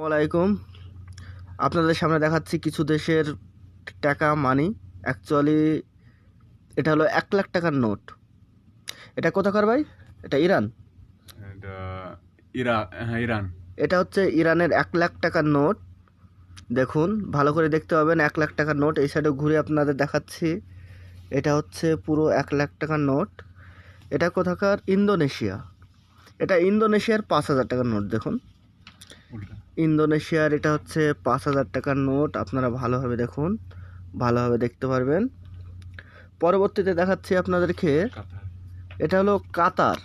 আসসালামাইকুম। আপনাদের সামনে দেখাচ্ছি কিছু দেশের টাকা মানি। অ্যাকচুয়ালি এটা হলো 1 লাখ টাকার নোট। এটা কোথাকার ভাই? এটা ইরান। এটা ইরান। এটা হচ্ছে ইরানের 1 লাখ টাকার নোট। দেখুন, ভালো করে দেখতে পাবেন 1 লাখ টাকার নোট। এই সাইডে ঘুরে আপনাদের দেখাচ্ছি। এটা হচ্ছে পুরো 1 লাখ টাকার নোট। এটা কোথাকার? ইন্দোনেশিয়া। এটা ইন্দোনেশিয়ার 5,000 টাকার নোট। দেখুন, ইন্দোনেশিয়ার এটা হচ্ছে 5,000 টাকার নোট। আপনারা ভালোভাবে দেখুন, ভালোভাবে দেখতে পারবেন। পরবর্তীতে দেখাচ্ছি আপনাদেরকে। এটা হলো কাতার।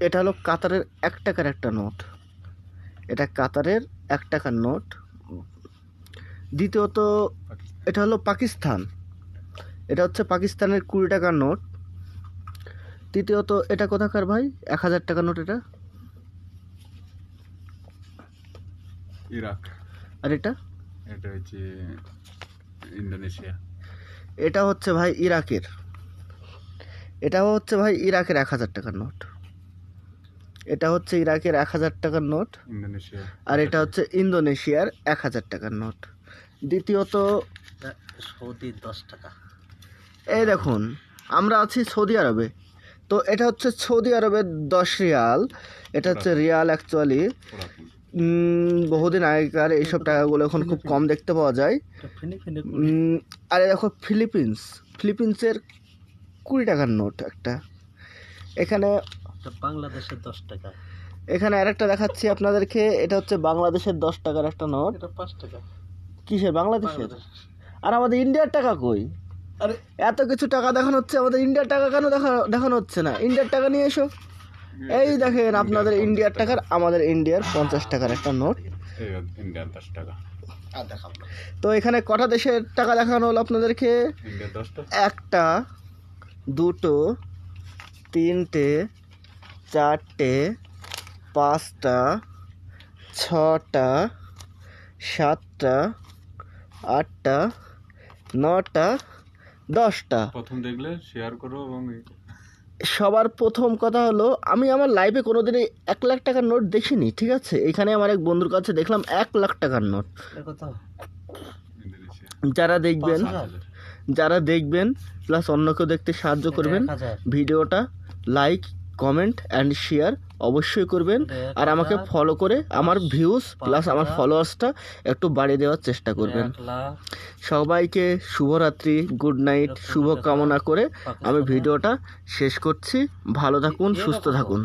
এটা হলো কাতারের 1 টাকার একটা নোট। এটা কাতারের 1 টাকার নোট। দ্বিতীয়ত এটা হলো পাকিস্তান। এটা হচ্ছে পাকিস্তানের 20 টাকার নোট। তৃতীয়ত এটা কোথাকার ভাই? 1,000 টাকার নোট। এটা ইরাক। আর এটা হচ্ছে ইন্দোনেশিয়া। এটা হচ্ছে ভাই ইরাকের। এটাও হচ্ছে ভাই ইরাকের 1,000 টাকার নোট। এটা হচ্ছে ইরাকের 1,000 টাকার নোট। ইন্দোনেশিয়া। আর এটা হচ্ছে ইন্দোনেশিয়ার 1,000 টাকার নোট। দ্বিতীয়ত সৌদি 10 টাকা। এই দেখুন, আমরা আছি সৌদি আরবে। তো এটা হচ্ছে সৌদি আরবের 10 রিয়াল। এটা হচ্ছে রিয়াল। অ্যাকচুয়ালি বহুদিন আগেকার এইসব টাকাগুলো এখন খুব কম দেখতে পাওয়া যায়। আরে দেখো, ফিলিপিন্সের 20 টাকার নোট একটা। এখানে বাংলাদেশের 10 টাকা। এখানে আরেকটা দেখাচ্ছি আপনাদেরকে। এটা হচ্ছে বাংলাদেশের 10 টাকার একটা নোট। এটা 5 টাকা। কিসের? বাংলাদেশের। আর আমাদের ইন্ডিয়ার টাকা কই? আরে এত কিছু টাকা দেখানো হচ্ছে, আমাদের ইন্ডিয়ার টাকা কেন দেখানো হচ্ছে না? ইন্ডিয়ার টাকা নিয়ে এসো। এই দেখেন আপনাদের ইন্ডিয়ার টাকার, আমাদের ইন্ডিয়ার 50 টাকার একটা নোট। ইন্ডিয়ার 10 টাকা। তো এখানে কটা দেশের টাকা দেখানো হলো আপনাদেরকে? ইন্ডিয়ার 10 টাকা। 1টা, 2টো, 3টে, 4টে, 5টা, 6টা, 7টা, 8টা, 9টা, 10টা। প্রথম দেখলে শেয়ার করো এবং সবার প্রথম কথা হলো, আমি আমার লাইফে কোনোদিনই 1 লাখ টাকার নোট দেখিনি, ঠিক আছে? এখানে আমার এক বন্ধুর কাছে দেখলাম 1 লাখ টাকার নোট। যারা দেখবেন প্লাস অন্যকেও দেখতে সাহায্য করবেন। ভিডিওটা লাইক, কমেন্ট অ্যান্ড শেয়ার অবশ্যই করবেন। আর আমাকে ফলো করে আমার ভিউজ প্লাস আমার ফলোয়ার্সটা একটু বাড়িয়ে দেওয়ার চেষ্টা করবেন। সবাইকে শুভরাত্রি, গুড নাইট, শুভ কামনা করে আমি ভিডিওটা শেষ করছি। ভালো থাকুন, সুস্থ থাকুন।